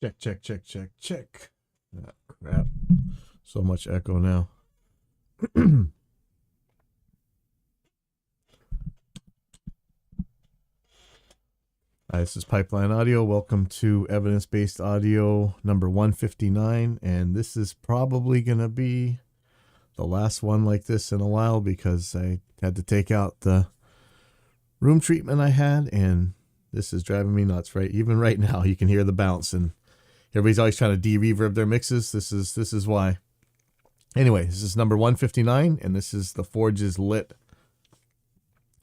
Check, check, check, check, check. Ah, crap. So much echo now. Hi, this is Pipeline Audio. Welcome to Evidence Based Audio number 159. And this is probably going to be the last one like this in a while because I had to take out the room treatment I had. And this is driving me nuts, right? Even right now, you can hear the bounce. And everybody's always trying to de-reverb their mixes. This is why. Anyway, this is number 159, and this is the Forges Lit.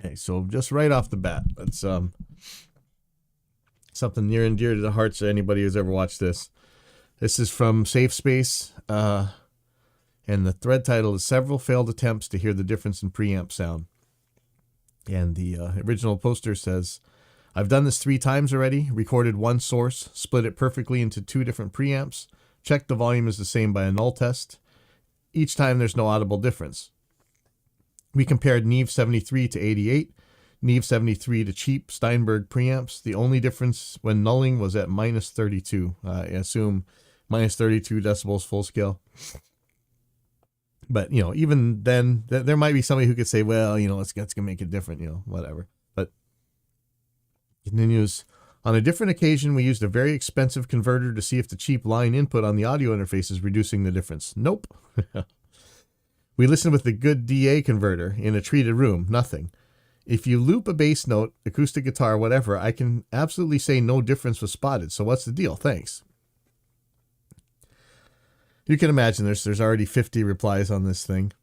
Okay, so just right off the bat, that's something near and dear to the hearts of anybody who's ever watched this. This is from Safe Space, and the thread title is Several Failed Attempts to Hear the Difference in Preamp Sound. And the original poster says, I've done this 3 times already, recorded one source, split it perfectly into 2 different preamps, checked the volume is the same by a null test. Each time there's no audible difference. We compared Neve 73 to 88, Neve 73 to cheap Steinberg preamps. The only difference when nulling was at minus 32. I assume minus 32 decibels full scale. But, even then, there might be somebody who could say, well, it's going to make it different, whatever. But continues. On a different occasion, we used a very expensive converter to see if the cheap line input on the audio interface is reducing the difference. Nope. We listened with the good DA converter in a treated room. Nothing. If you loop a bass note, acoustic guitar, whatever, I can absolutely say no difference was spotted. So what's the deal? Thanks. You can imagine there's already 50 replies on this thing.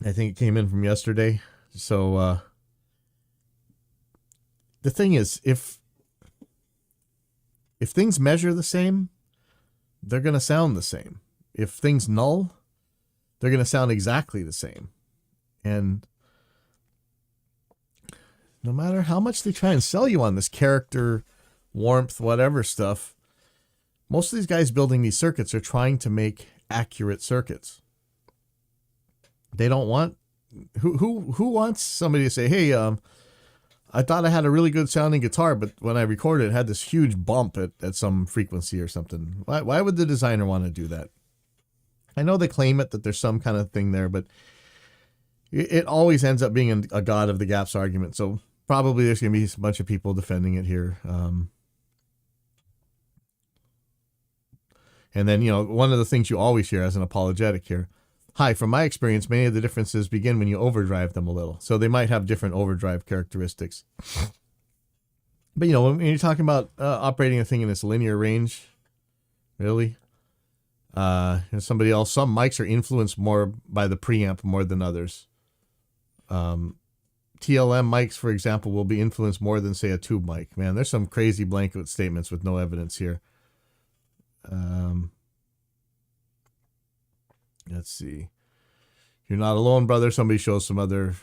I think it came in from yesterday. So, the thing is, if things measure the same, they're going to sound the same. If things null, they're going to sound exactly the same. And no matter how much they try and sell you on this character, warmth, whatever stuff, most of these guys building these circuits are trying to make accurate circuits. They don't want... Who wants somebody to say, hey, I thought I had a really good sounding guitar, but when I recorded it had this huge bump at some frequency or something. Why would the designer want to do that? I know they claim it, that there's some kind of thing there, but it always ends up being a God of the gaps argument. So probably there's going to be a bunch of people defending it here. And then, one of the things you always hear as an apologetic here, hi, from my experience, many of the differences begin when you overdrive them a little. So they might have different overdrive characteristics. But, when you're talking about operating a thing in its linear range, really? Somebody else, some mics are influenced more by the preamp more than others. TLM mics, for example, will be influenced more than, say, a tube mic. Man, there's some crazy blanket statements with no evidence here. Let's see. You're not alone, brother. Somebody shows some other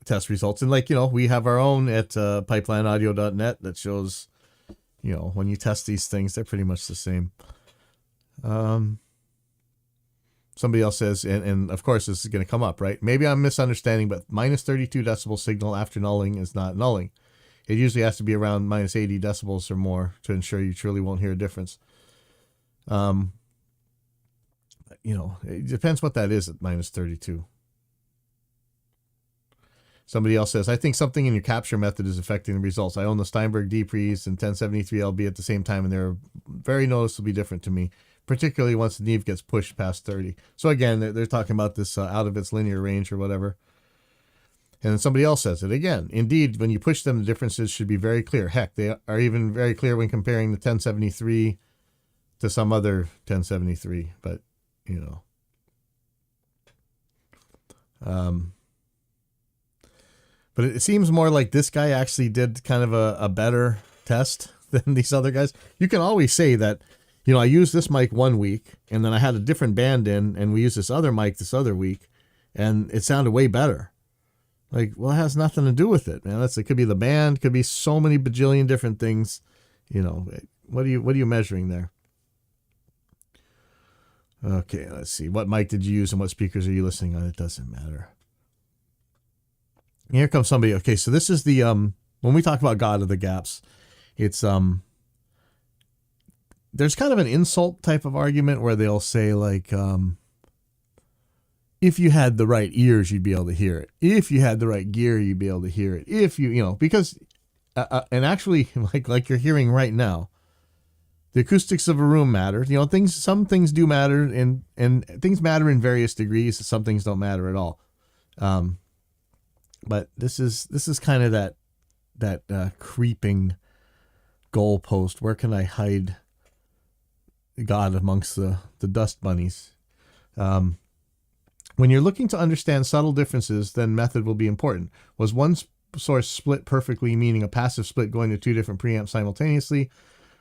test results. And we have our own at pipelineaudio.net that shows, when you test these things, they're pretty much the same. Somebody else says, and of course this is going to come up, right? Maybe I'm misunderstanding, but minus 32 decibel signal after nulling is not nulling. It usually has to be around minus 80 decibels or more to ensure you truly won't hear a difference. It depends what that is at minus 32. Somebody else says, I think something in your capture method is affecting the results. I own the Steinberg D-Pre's and 1073 LB at the same time, and they're very noticeably different to me, particularly once the Neve gets pushed past 30. So again, they're talking about this out of its linear range or whatever. And then somebody else says it again. Indeed, when you push them, the differences should be very clear. Heck, they are even very clear when comparing the 1073 to some other 1073. But, but it seems more like this guy actually did kind of a better test than these other guys. You can always say that, I used this mic one week, and then I had a different band in, and we used this other mic this other week, and it sounded way better. Like, well, it has nothing to do with it, man. It could be the band, could be so many bajillion different things. What are you measuring there? Okay, let's see. What mic did you use and what speakers are you listening on? It doesn't matter. Here comes somebody. Okay, so this is the when we talk about God of the gaps, it's there's kind of an insult type of argument where they'll say like, if you had the right ears, you'd be able to hear it. If you had the right gear, you'd be able to hear it. If you know, because, and actually, like you're hearing right now, the acoustics of a room matter. You know, some things do matter, and things matter in various degrees. Some things don't matter at all. But this is kind of that creeping goalpost. Where can I hide God amongst the dust bunnies? When you're looking to understand subtle differences, then method will be important. Was one source split perfectly, meaning a passive split going to two different preamps simultaneously?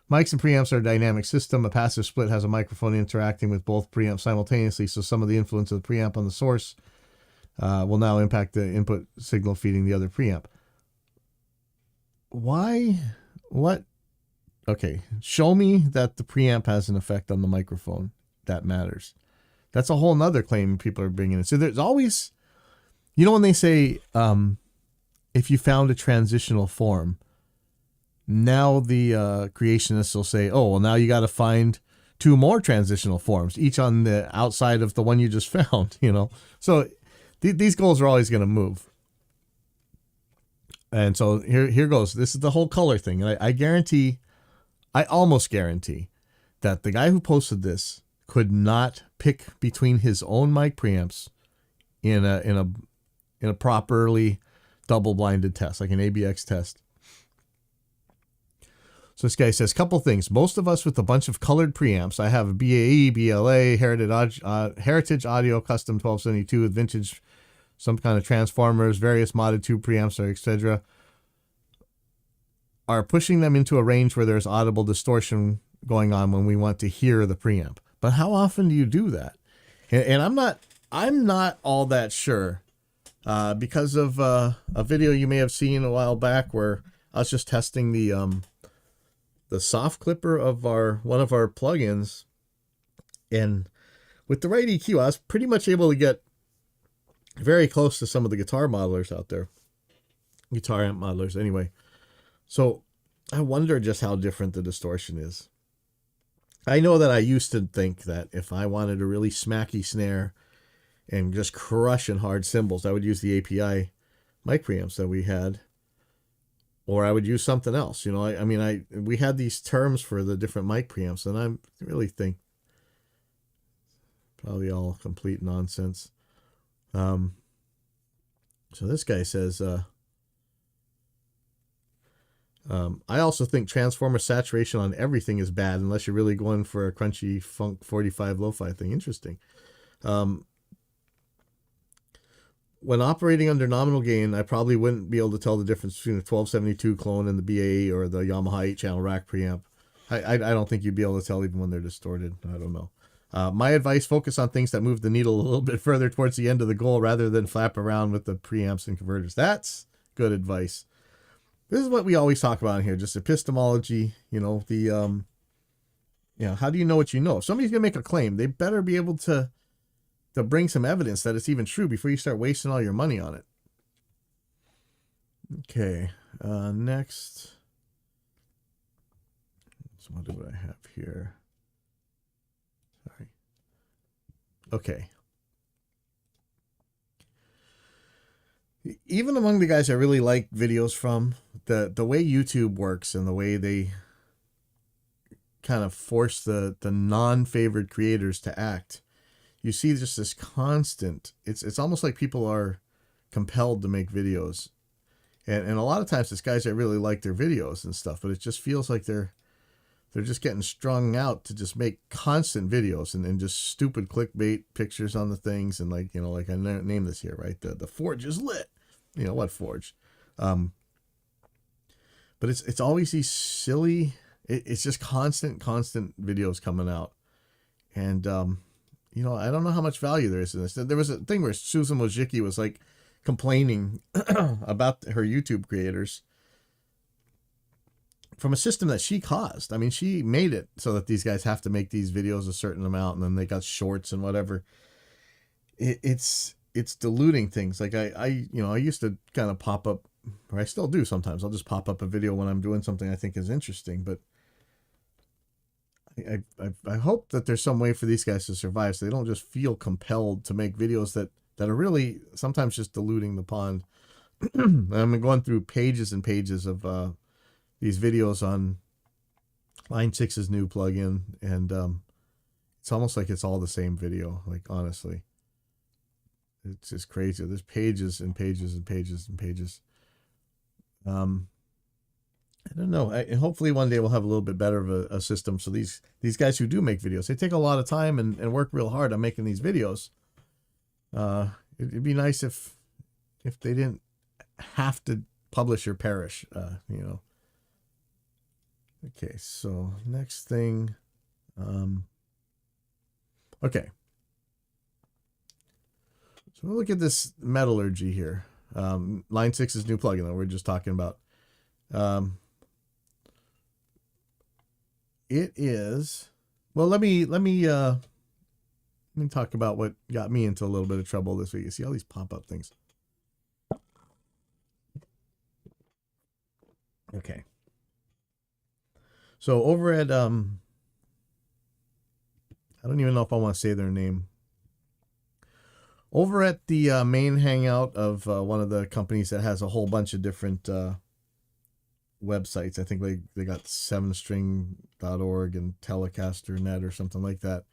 Mics and preamps are a dynamic system. A passive split has a microphone interacting with both preamps simultaneously, so some of the influence of the preamp on the source will now impact the input signal feeding the other preamp. Why? What? Okay, show me that the preamp has an effect on the microphone. That matters. That's a whole nother claim people are bringing in. So there's always, you know, when they say, if you found a transitional form, now the creationists will say, oh, well, now you got to find two more transitional forms, each on the outside of the one you just found, you know. So these goals are always going to move. And so here goes. This is the whole color thing. And I guarantee, I almost guarantee that the guy who posted this could not pick between his own mic preamps in a properly double-blinded test, like an ABX test. So this guy says, couple things. Most of us with a bunch of colored preamps, I have a BAE, BLA, Heritage Audio Custom 1272 with vintage, some kind of transformers, various modded tube preamps, etc., are pushing them into a range where there's audible distortion going on when we want to hear the preamp. But how often do you do that? And I'm not all that sure because of a video you may have seen a while back where I was just testing the soft clipper of one of our plugins, and with the right EQ, I was pretty much able to get very close to some of the guitar modelers out there, guitar amp modelers anyway. So I wonder just how different the distortion is. I know that I used to think that if I wanted a really smacky snare and just crushing hard cymbals, I would use the API mic preamps that we had, or I would use something else. You know, we had these terms for the different mic preamps, and I really think probably all complete nonsense. So this guy says, I also think transformer saturation on everything is bad unless you're really going for a crunchy funk 45 lo-fi thing. Interesting. When operating under nominal gain, I probably wouldn't be able to tell the difference between a 1272 clone and the BAE or the Yamaha 8-channel rack preamp. I don't think you'd be able to tell even when they're distorted. I don't know. My advice, focus on things that move the needle a little bit further towards the end of the goal rather than flap around with the preamps and converters. That's good advice. This is what we always talk about here, just epistemology, you know, how do you know what you know? If somebody's going to make a claim, they better be able to bring some evidence that it's even true before you start wasting all your money on it. Okay, next. So what do I have here? Sorry. Okay. Even among the guys I really like videos from, the way YouTube works and the way they kind of force the non-favored creators to act, you see just this constant, it's almost like people are compelled to make videos. And a lot of times it's guys that really like their videos and stuff, but it just feels like they're just getting strung out to just make constant videos and just stupid clickbait pictures on the things. And like, you know, like I name this here, right? The Forge is lit. You know, what Forge? But it's always these silly, it's just constant videos coming out. And, you know, I don't know how much value there is in this. There was a thing where Susan Wojcicki was like complaining about her YouTube creators from a system that she caused. I mean, she made it so that these guys have to make these videos a certain amount, and then they got shorts and whatever. It's diluting things. Like I used to kind of pop up, or I still do sometimes. I'll just pop up a video when I'm doing something I think is interesting, but I hope that there's some way for these guys to survive so they don't just feel compelled to make videos that are really sometimes just diluting the pond. I'm going through pages and pages of these videos on Line 6's new plugin, and it's almost like it's all the same video. Like, honestly, it's just crazy. There's pages and pages and pages and pages. I don't know. Hopefully one day we'll have a little bit better of a system. So these guys who do make videos, they take a lot of time and work real hard on making these videos. It'd be nice if they didn't have to publish or perish, you know. Okay, so next thing. Okay. So we'll look at this Metallurgy here. Line 6's new plugin that we're just talking about. It is, well, let me talk about what got me into a little bit of trouble this week. You see all these pop-up things. Okay. So over at I don't even know if I want to say their name. Over at the main hangout of one of the companies that has a whole bunch of different websites. I think they got 7string.org and Telecaster.net or something like that.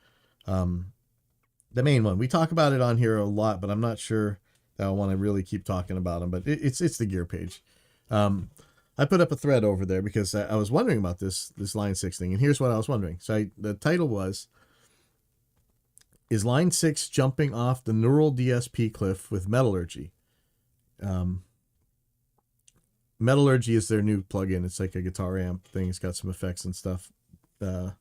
The main one. We talk about it on here a lot, but I'm not sure that I want to really keep talking about them. But it's the gear page. I put up a thread over there because I was wondering about this Line 6 thing, and here's what I was wondering. So the title was, is Line 6 jumping off the Neural DSP cliff with Metallurgy? Metallurgy is their new plugin. It's like a guitar amp thing. It's got some effects and stuff. And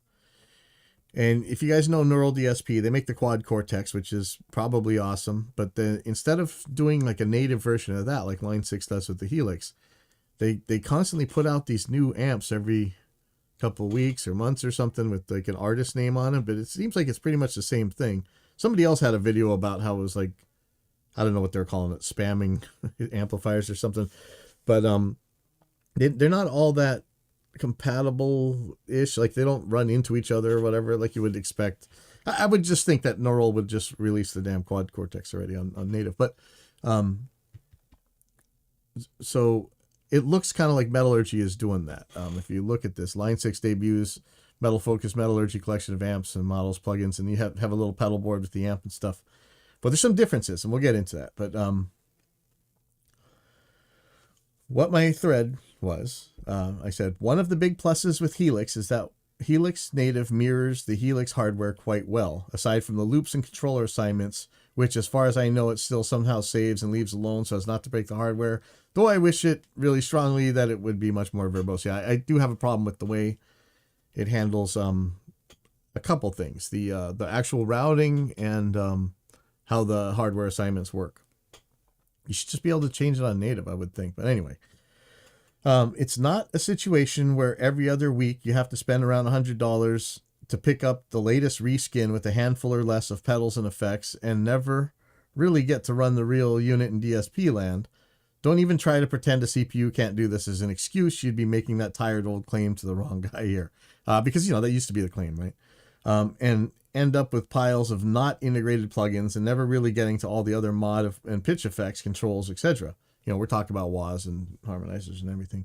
if you guys know Neural DSP, they make the Quad Cortex, which is probably awesome. But then instead of doing like a native version of that, like Line 6 does with the Helix, they constantly put out these new amps every couple of weeks or months or something with like an artist name on it. But it seems like it's pretty much the same thing. Somebody else had a video about how it was like, I don't know what they're calling it, spamming amplifiers or something. But they're not all that compatible-ish. Like, they don't run into each other or whatever like you would expect. I would just think that Neural would just release the damn Quad Cortex already on native. But so it looks kind of like Metallurgy is doing that. If you look at this, Line 6 debuts Metal Focus Metallurgy collection of amps and models, plugins, and you have a little pedal board with the amp and stuff. But there's some differences, and we'll get into that. But what my thread was, I said, one of the big pluses with Helix is that Helix native mirrors the Helix hardware quite well, aside from the loops and controller assignments, which as far as I know, it still somehow saves and leaves alone so as not to break the hardware. Though I wish it really strongly that it would be much more verbose. Yeah, I do have a problem with the way it handles a couple things. The actual routing and how the hardware assignments work. You should just be able to change it on native, I would think. But anyway, it's not a situation where every other week you have to spend around $100 to pick up the latest reskin with a handful or less of pedals and effects and never really get to run the real unit in DSP land. Don't even try to pretend a CPU can't do this as an excuse. You'd be making that tired old claim to the wrong guy here. Because, you know, that used to be the claim, right? And end up with piles of not integrated plugins and never really getting to all the other mod and pitch effects, controls, etc. You know, we're talking about wahs and harmonizers and everything.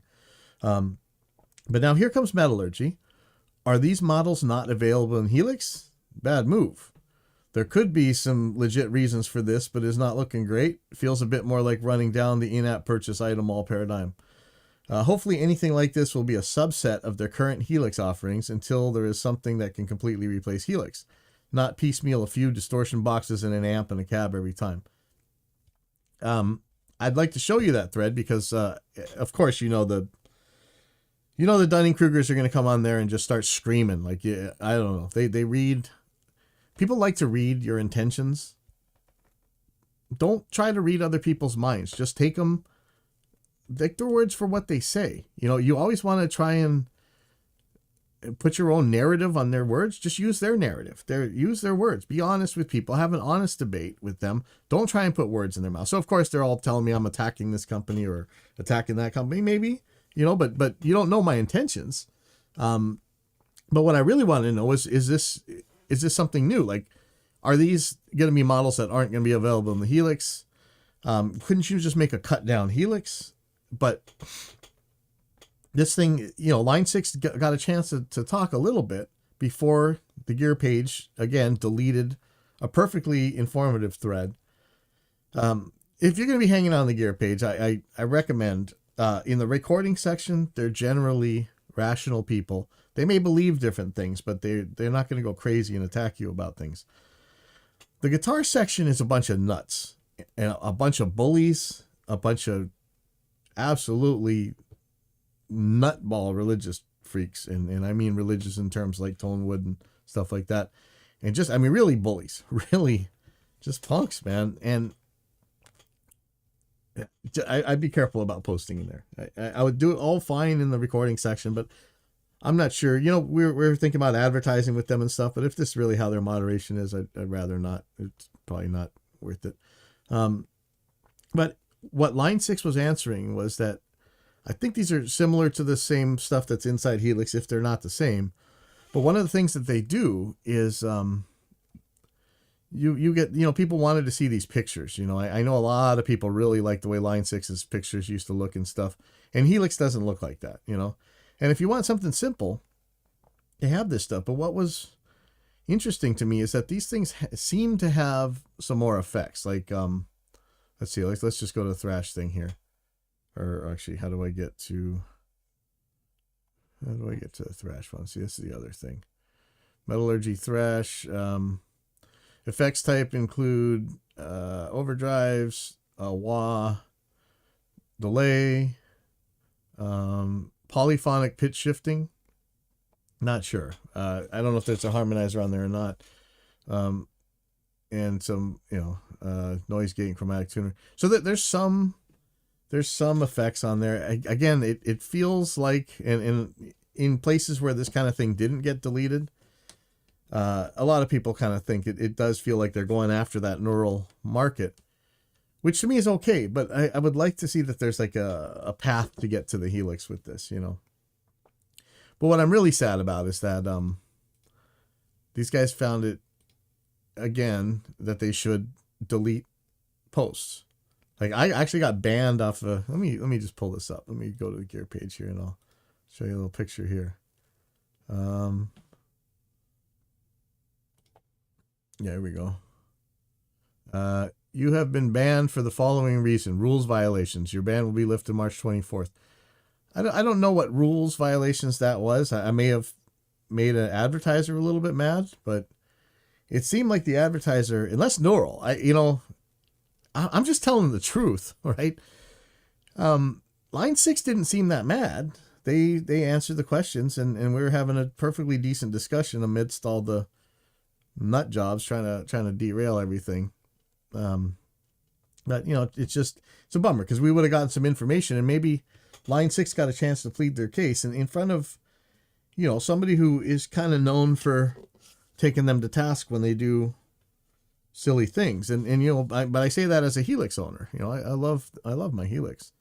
But now here comes Metallurgy. Are these models not available in Helix? Bad move. There could be some legit reasons for this, but is not looking great. Feels a bit more like running down the in-app purchase item all paradigm. Hopefully anything like this will be a subset of their current Helix offerings until there is something that can completely replace Helix. Not piecemeal a few distortion boxes and an amp and a cab every time. I'd like to show you that thread because, of course, you know the Dunning-Krugers are going to come on there and just start screaming. Like, yeah, I don't know. They read... People like to read your intentions. Don't try to read other people's minds. Just take their words for what they say. You know, you always want to try and put your own narrative on their words. Just use their narrative. Use their words. Be honest with people. Have an honest debate with them. Don't try and put words in their mouth. So, of course, they're all telling me I'm attacking this company or attacking that company. Maybe, you know, but you don't know my intentions. But what I really want to know is this something new? Like, are these going to be models that aren't going to be available in the Helix? Couldn't you just make a cut down Helix? But this thing, Line 6 got a chance to talk a little bit before the gear page, again, deleted a perfectly informative thread. If you're going to be hanging on the gear page, I recommend in the recording section, they're generally rational people. They may believe different things, but they're not going to go crazy and attack you about things. The guitar section is a bunch of nuts, and a bunch of bullies, a bunch of absolutely nutball religious freaks, and I mean religious in terms like Tonewood and stuff like that, and just, I mean, really bullies, really just punks, man. And I'd be careful about posting in there. I would do it all fine in the recording section, but I'm not sure. We're thinking about advertising with them and stuff, but if this is really how their moderation is, I'd rather not. It's probably not worth it. But what Line 6 was answering was that I think these are similar to the same stuff that's inside Helix, if they're not the same. But one of the things that they do is you get, people wanted to see these pictures. I know a lot of people really like the way Line 6's pictures used to look and stuff. And Helix doesn't look like that, And if you want something simple, they have this stuff. But what was interesting to me is that these things seem to have some more effects. Like, let's see, let's just go to the thrash thing here. Or actually, how do I get to the thrash one? See, this is the other thing. Metallurgy thrash. Effects type include overdrives, wah, delay, polyphonic pitch shifting. Not sure. I don't know if there's a harmonizer on there or not. And some, noise gate and chromatic tuner. So that there's some effects on there. Again, it feels like, and in places where this kind of thing didn't get deleted, a lot of people kind of think it does feel like they're going after that neural market, which to me is okay. But I would like to see that there's like a path to get to the Helix with this, But what I'm really sad about is that these guys found it, again, that they should delete posts. Like, I actually got banned off of, let me just pull this up. Let me go to the gear page here and I'll show you a little picture here. Yeah, here we go. You have been banned for the following reason: rules violations. Your ban will be lifted March 24th. I don't know what rules violations that was. I may have made an advertiser a little bit mad, but it seemed like the advertiser, unless neural, I'm just telling the truth, right? Line 6 didn't seem that mad. They answered the questions, and we were having a perfectly decent discussion amidst all the nut jobs trying to derail everything. But it's a bummer, because we would have gotten some information, and maybe Line 6 got a chance to plead their case, and in front of somebody who is kind of known for taking them to task when they do silly things. But I say that as a Helix owner. I love my Helix.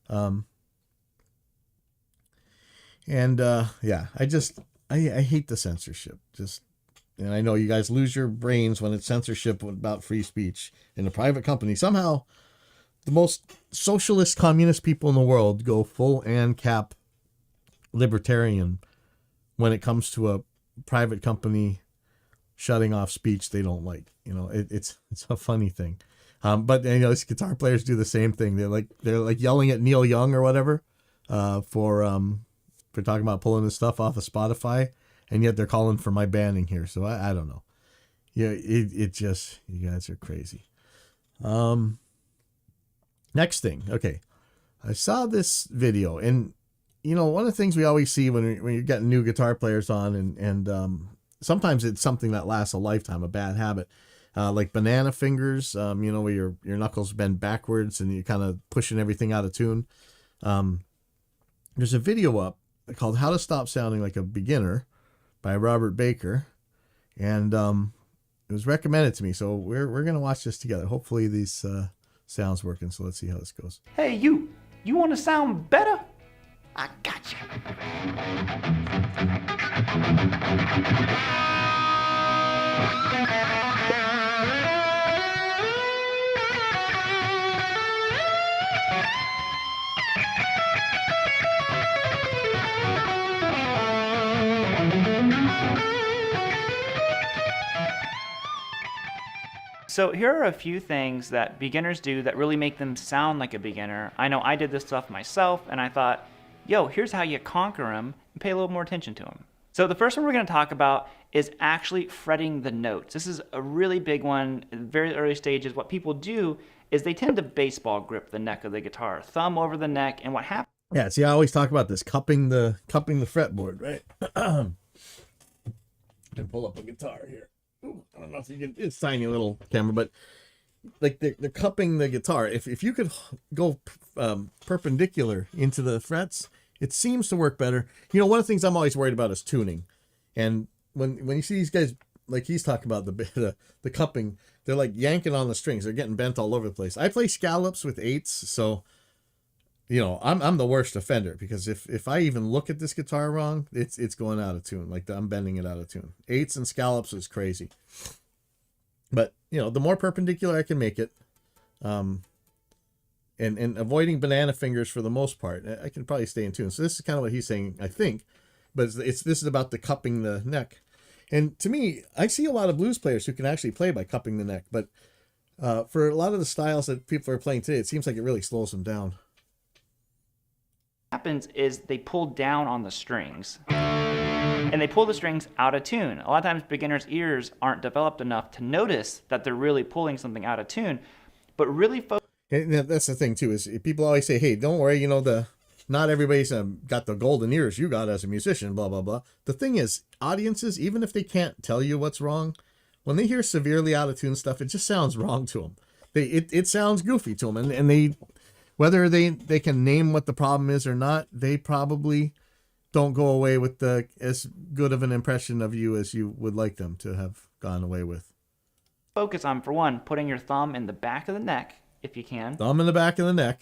Yeah, I hate the censorship. And I know you guys lose your brains when it's censorship about free speech in a private company. Somehow the most socialist communist people in the world go full ANCAP libertarian when it comes to a private company shutting off speech they don't like. It's a funny thing. But these guitar players do the same thing. They're like yelling at Neil Young or whatever for talking about pulling his stuff off of Spotify, and yet they're calling for my banning here. So I don't know. Yeah, it just, you guys are crazy. Next thing, okay, I saw this video, and one of the things we always see when you're getting new guitar players on, and sometimes it's something that lasts a lifetime, a bad habit, like banana fingers, where your knuckles bend backwards and you're kind of pushing everything out of tune. There's a video up called "How to Stop Sounding Like a Beginner" by Robert Baker, and it was recommended to me, so we're gonna watch this together. Hopefully these sounds working. So let's see how this goes. Hey, you want to sound better? I got you. So here are a few things that beginners do that really make them sound like a beginner. I know I did this stuff myself, and I thought, yo, here's how you conquer them and pay a little more attention to them. So the first one we're going to talk about is actually fretting the notes. This is a really big one in very early stages. What people do is they tend to baseball grip the neck of the guitar, thumb over the neck, and what happens... Yeah, see, I always talk about this, cupping the fretboard, right? And pull up a guitar here. Ooh, I don't know if you can, it's tiny little camera, but like they're cupping the guitar. If you could go perpendicular into the frets, it seems to work better. You know, one of the things I'm always worried about is tuning. And when you see these guys, like he's talking about the cupping, they're like yanking on the strings. They're getting bent all over the place. I play scallops with eights, so you know, I'm the worst offender, because if I even look at this guitar wrong, it's going out of tune. Like I'm bending it out of tune. Eights and scallops is crazy. But you know, the more perpendicular I can make it, and avoiding banana fingers for the most part, I can probably stay in tune. So this is kind of what he's saying, I think. But this is about the cupping the neck. And to me, I see a lot of blues players who can actually play by cupping the neck. But for a lot of the styles that people are playing today, it seems like it really slows them down. Happens is they pull down on the strings and they pull the strings out of tune. A lot of times beginners' ears aren't developed enough to notice that they're really pulling something out of tune, but really and that's the thing too, is people always say, hey, don't worry, you know, not everybody's got the golden ears you got as a musician, blah blah blah. The thing is, audiences, even if they can't tell you what's wrong, when they hear severely out of tune stuff, it just sounds wrong to them. It sounds goofy to them, and they, whether they can name what the problem is or not, they probably don't go away with as good of an impression of you as you would like them to have gone away with. Focus on, for one, putting your thumb in the back of the neck, if you can. Thumb in the back of the neck.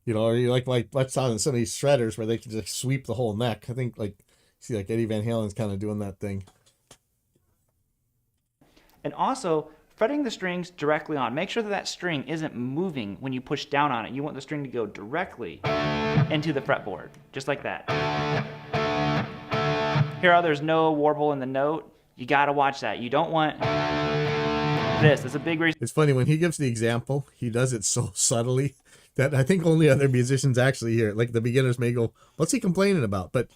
You know, or you like what's on some of these shredders where they can just sweep the whole neck. I think see Eddie Van Halen's kind of doing that thing. And also, fretting the strings directly on. Make sure that string isn't moving when you push down on it. You want the string to go directly into the fretboard, just like that. Here, there's no warble in the note. You gotta watch that. You don't want this. It's a big reason. It's funny when he gives the example, he does it so subtly that I think only other musicians actually hear it. Like the beginners may go, "What's he complaining about?" But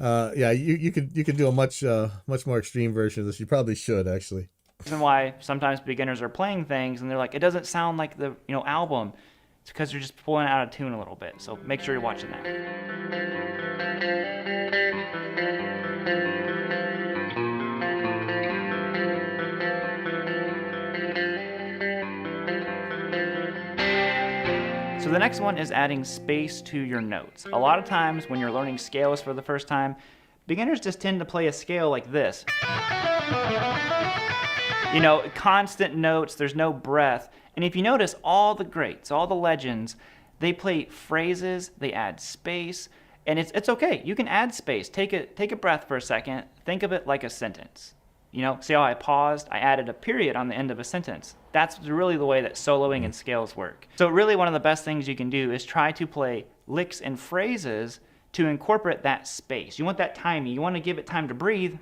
yeah, you could do a much more extreme version of this. You probably should actually. Reason why sometimes beginners are playing things and they're like, it doesn't sound like the album. It's because you're just pulling out of tune a little bit. So make sure you're watching that. So the next one is adding space to your notes. A lot of times when you're learning scales for the first time, beginners just tend to play a scale like this. You know, constant notes, there's no breath. And if you notice, all the greats, all the legends, they play phrases, they add space, and it's okay. You can add space. Take a breath for a second. Think of it like a sentence. You know, see how I paused? I added a period on the end of a sentence. That's really the way that soloing and scales work. So really one of the best things you can do is try to play licks and phrases to incorporate that space. You want that timing. You want to give it time to breathe.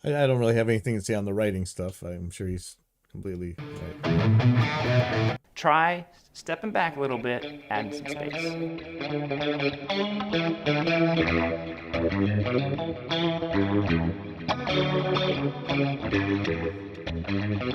I don't really have anything to say on the writing stuff. I'm sure he's completely right. Try stepping back a little bit, adding some space.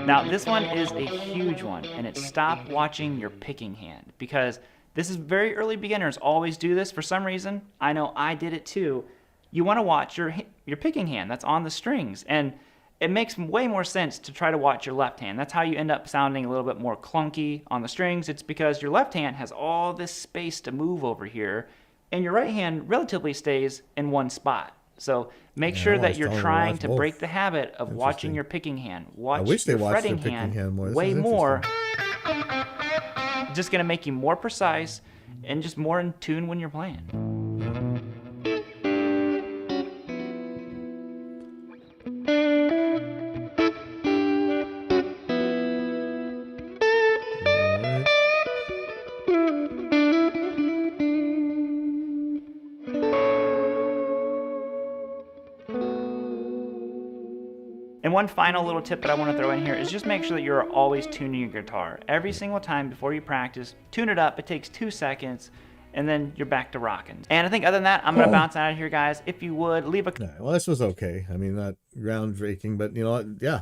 Now this one is a huge one, and it's stop watching your picking hand, because this is very early beginners always do this for some reason. I know I did it too. You want to watch your picking hand that's on the strings, and it makes way more sense to try to watch your left hand. That's how you end up sounding a little bit more clunky on the strings. It's because your left hand has all this space to move over here, and your right hand relatively stays in one spot. So make sure that you're trying to break the habit of watching your picking hand. Watch your fretting hand way more. just going to make you more precise and just more in tune when you're playing. And one final little tip that I want to throw in here is just make sure that you're always tuning your guitar. Every single time before you practice, tune it up. It takes 2 seconds, and then you're back to rocking. And I think other than that, I'm going to bounce out of here, guys. If you would, leave a... Yeah, well, this was okay. I mean, not groundbreaking, but, you know what? Yeah,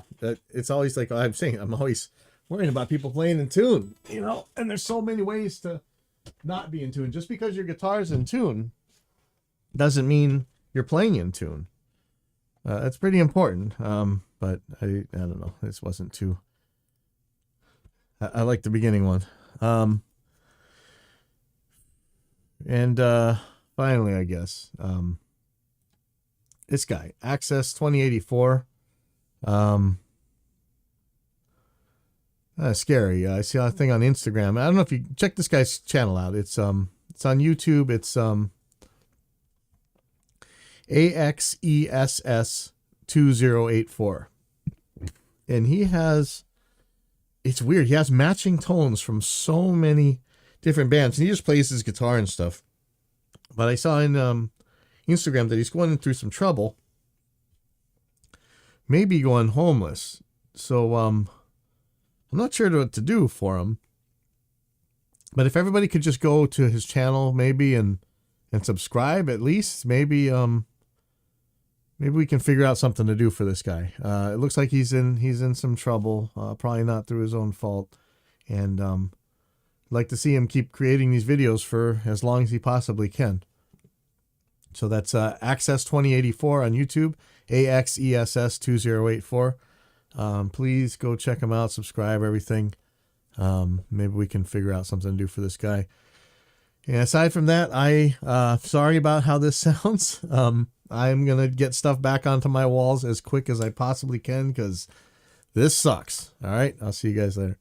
it's always like I'm saying, I'm always worrying about people playing in tune, you know? And there's so many ways to not be in tune. Just because your guitar's in tune doesn't mean you're playing in tune. That's pretty important. But I don't know. This wasn't too... I like the beginning one. And finally, I guess, this guy, Access 2084. Scary. I see a thing on Instagram. I don't know if you check this guy's channel out. It's on YouTube. It's AXESS 2084. And he has, it's weird. He has matching tones from so many different bands, and he just plays his guitar and stuff. But I saw in Instagram that he's going through some trouble, maybe going homeless. So I'm not sure what to do for him. But if everybody could just go to his channel maybe and subscribe at least, maybe we can figure out something to do for this guy. It looks like he's in some trouble, probably not through his own fault, and I'd like to see him keep creating these videos for as long as he possibly can. So that's Access 2084 on YouTube, AXESS 2084. Please go check him out, subscribe, everything. Maybe we can figure out something to do for this guy. And aside from that, sorry about how this sounds. I'm going to get stuff back onto my walls as quick as I possibly can because this sucks. All right. I'll see you guys later.